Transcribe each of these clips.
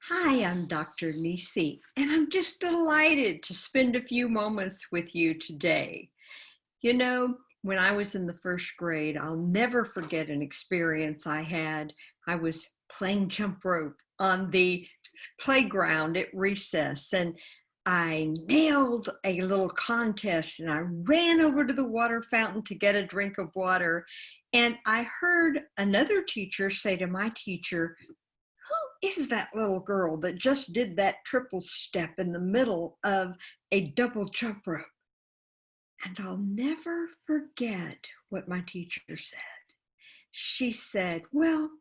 Hi, I'm Dr. Nisi, and I'm just delighted to spend a few moments with you today. You know, when I was in the first grade, I'll never forget an experience I had. I was playing jump rope on the playground at recess, and I nailed a little contest, and I ran over to the water fountain to get a drink of water. And I heard another teacher say to my teacher, "Who is that little girl that just did that triple step in the middle of a double jump rope?" And I'll never forget what my teacher said. She said, "Well,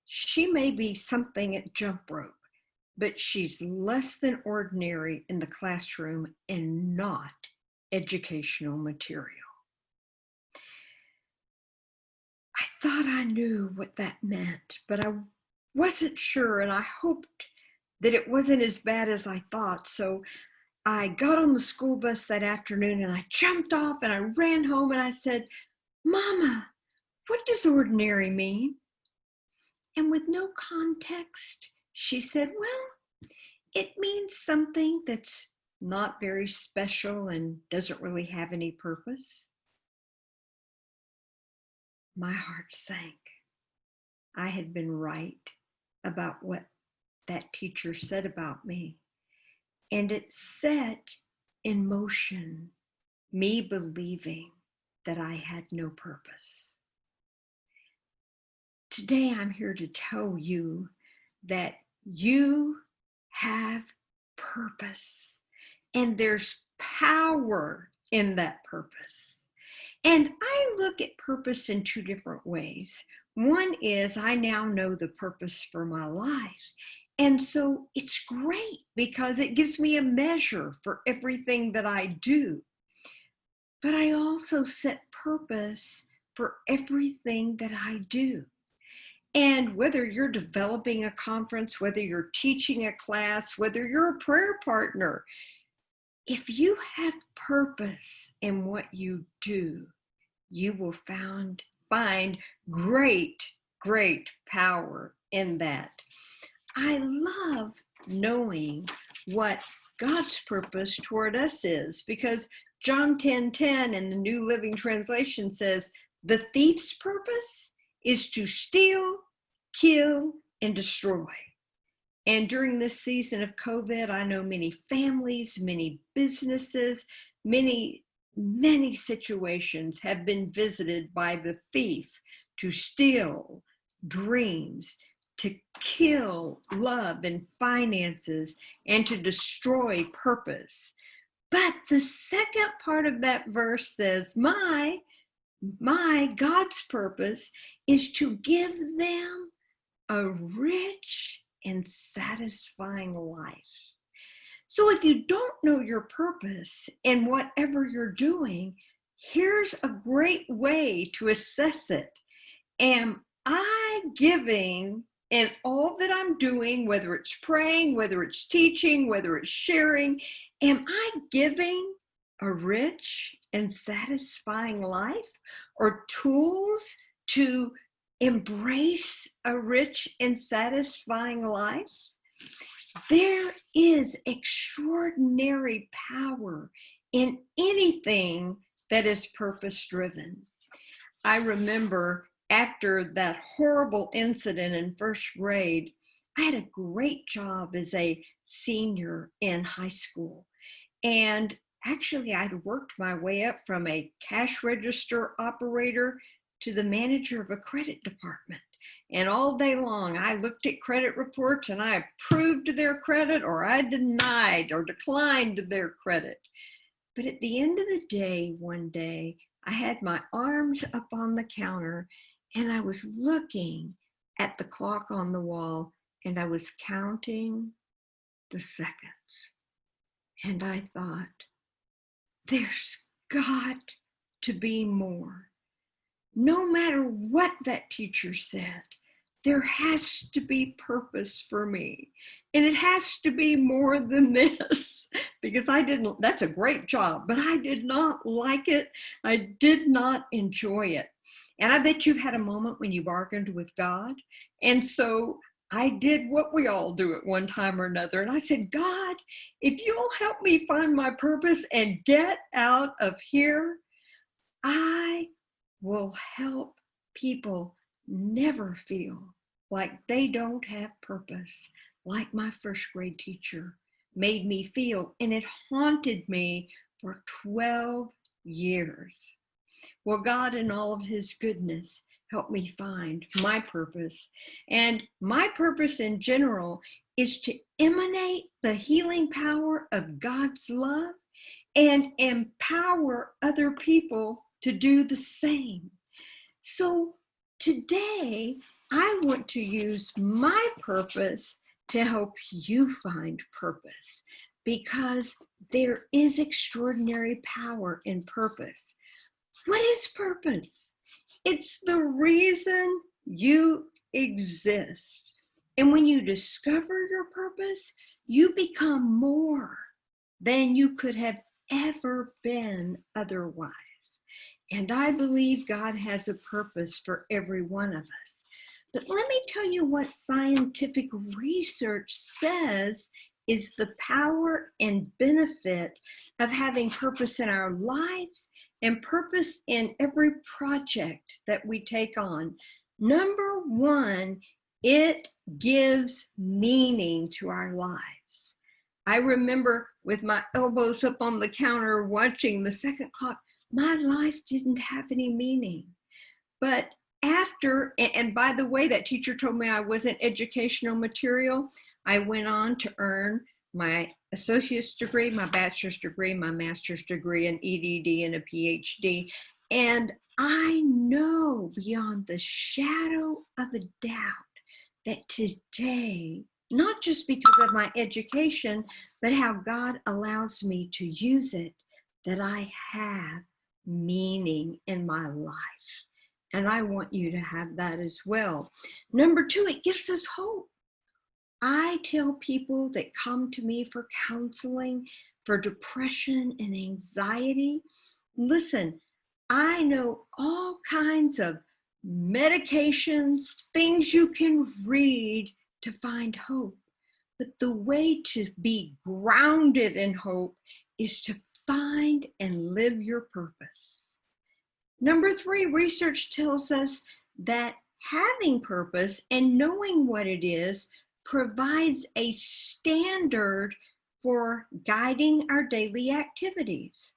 she may be something at jump rope, but she's less than ordinary in the classroom and not educational material." I thought I knew what that meant, but I wasn't sure, and I hoped that it wasn't as bad as I thought. So I got on the school bus that afternoon and I jumped off and I ran home and I said, "Mama, what does ordinary mean?" And with no context, she said, "Well, it means something that's not very special and doesn't really have any purpose." My heart sank. I had been right about what that teacher said about me, and it set in motion me believing that I had no purpose. Today, I'm here to tell you that you have purpose, and there's power in that purpose. And I look at purpose in two different ways. One is I now know the purpose for my life. And so it's great because it gives me a measure for everything that I do. But I also set purpose for everything that I do. And whether you're developing a conference, whether you're teaching a class, whether you're a prayer partner, if you have purpose in what you do, you will find great power in that. I love knowing what God's purpose toward us is, because John 10:10 in the New Living Translation says, "The thief's purpose is to steal, kill, and destroy." And during this season of COVID, I know many families, many businesses, many situations have been visited by the thief to steal dreams, to kill love and finances, and to destroy purpose. But the second part of that verse says, my God's purpose is to give them a rich and satisfying life. So if you don't know your purpose in whatever you're doing, here's a great way to assess it. Am I giving in all that I'm doing, whether it's praying, whether it's teaching, whether it's sharing, am I giving a rich and satisfying life, or tools to embrace a rich and satisfying life? There is extraordinary power in anything that is purpose driven. I remember after that horrible incident in first grade, I had a great job as a senior in high school. And actually, I'd worked my way up from a cash register operator to the manager of a credit department. And all day long, I looked at credit reports and I approved their credit, or I denied or declined their credit. But at the end of the day, one day, I had my arms up on the counter and I was looking at the clock on the wall and I was counting the seconds. And I thought, there's got to be more. No matter what that teacher said, there has to be purpose for me. And it has to be more than this, because that's a great job, but I did not like it. I did not enjoy it. And I bet you've had a moment when you bargained with God. And so I did what we all do at one time or another. And I said, God, if you'll help me find my purpose and get out of here, I will help people never feel like they don't have purpose, like my first grade teacher made me feel. And it haunted me for 12 years. Well, God, in all of his goodness, helped me find my purpose. And my purpose in general is to emanate the healing power of God's love and empower other people to do the same. So today, I want to use my purpose to help you find purpose, because there is extraordinary power in purpose. What is purpose? It's the reason you exist. And when you discover your purpose, you become more than you could have ever been otherwise. And I believe God has a purpose for every one of us. But let me tell you what scientific research says is the power and benefit of having purpose in our lives and purpose in every project that we take on. Number one, it gives meaning to our lives. I remember with my elbows up on the counter watching the second clock, my life didn't have any meaning. But after, and by the way, that teacher told me I wasn't educational material. I went on to earn my associate's degree, my bachelor's degree, my master's degree, an EDD, and a PhD. And I know beyond the shadow of a doubt that today, not just because of my education, but how God allows me to use it, that I have meaning in my life. And I want you to have that as well. Number two, it gives us hope. I tell people that come to me for counseling, for depression and anxiety, listen, I know all kinds of medications, things you can read to find hope. But the way to be grounded in hope is to find and live your purpose. Number three, research tells us that having purpose and knowing what it is provides a standard for guiding our daily activities.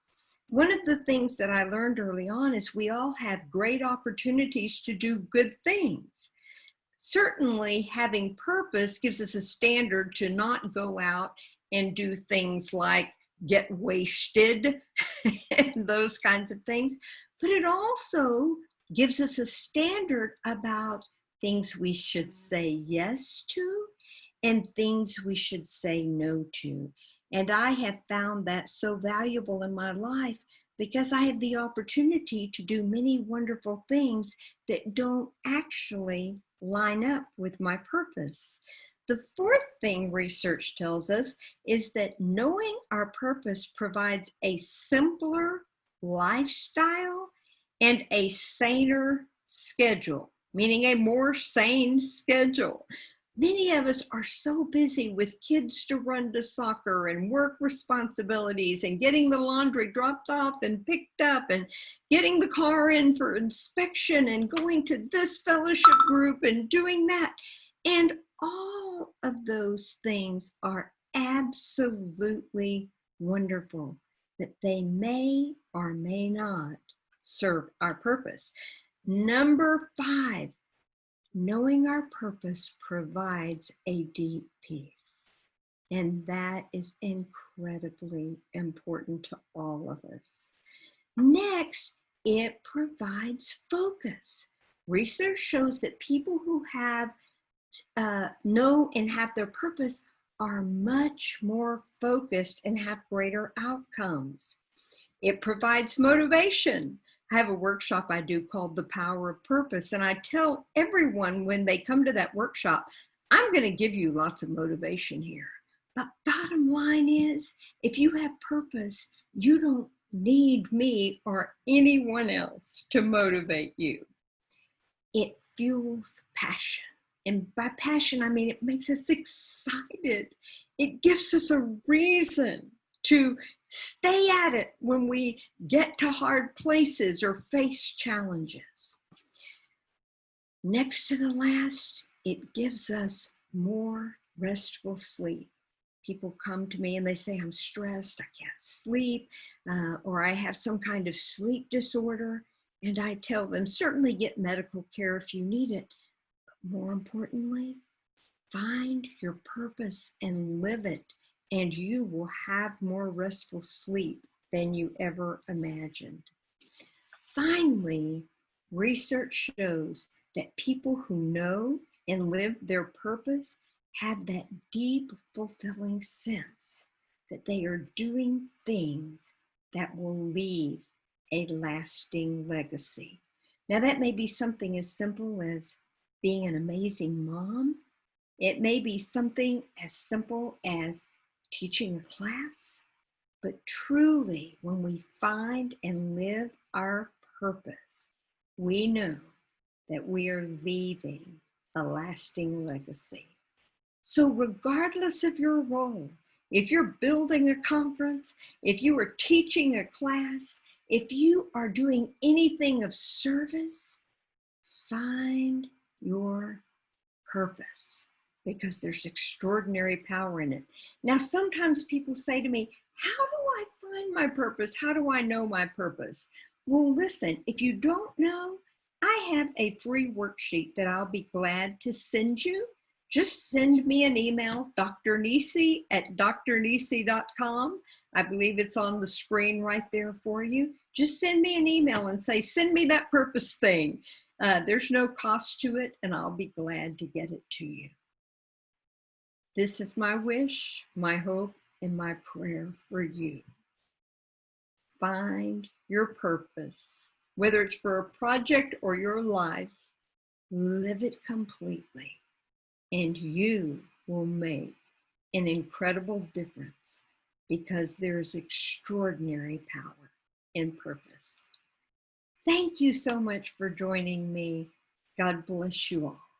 One of the things that I learned early on is we all have great opportunities to do good things. Certainly, having purpose gives us a standard to not go out and do things like get wasted and those kinds of things. But it also gives us a standard about things we should say yes to and things we should say no to. And I have found that so valuable in my life because I have the opportunity to do many wonderful things that don't actually line up with my purpose. The fourth thing research tells us is that knowing our purpose provides a simpler lifestyle and a saner schedule, meaning a more sane schedule. Many of us are so busy with kids to run to soccer and work responsibilities and getting the laundry dropped off and picked up and getting the car in for inspection and going to this fellowship group and doing that. And all of those things are absolutely wonderful, but they may or may not serve our purpose. Number five, knowing our purpose provides a deep peace. And that is incredibly important to all of us. Next, it provides focus. Research shows that people who have know and have their purpose are much more focused and have greater outcomes. It provides motivation. I have a workshop I do called The Power of Purpose, and I tell everyone when they come to that workshop, I'm going to give you lots of motivation here. But bottom line is, if you have purpose, you don't need me or anyone else to motivate you. It fuels passion. And by passion, I mean, it makes us excited. It gives us a reason to stay at it when we get to hard places or face challenges. Next to the last, it gives us more restful sleep. People come to me and they say, I'm stressed, I can't sleep, or I have some kind of sleep disorder. And I tell them, certainly get medical care if you need it. But more importantly, find your purpose and live it, and you will have more restful sleep than you ever imagined. Finally, research shows that people who know and live their purpose have that deep, fulfilling sense that they are doing things that will leave a lasting legacy. Now, that may be something as simple as being an amazing mom. It may be something as simple as teaching a class. But truly, when we find and live our purpose, we know that we are leaving a lasting legacy. So regardless of your role, if you're building a conference, if you are teaching a class, if you are doing anything of service, find your purpose, because there's extraordinary power in it. Now, sometimes people say to me, how do I find my purpose? How do I know my purpose? Well, listen, if you don't know, I have a free worksheet that I'll be glad to send you. Just send me an email, drnisi@drnisi.com. I believe it's on the screen right there for you. Just send me an email and say, send me that purpose thing. There's no cost to it, and I'll be glad to get it to you. This is my wish, my hope, and my prayer for you. Find your purpose, whether it's for a project or your life, live it completely, and you will make an incredible difference, because there's extraordinary power in purpose. Thank you so much for joining me. God bless you all.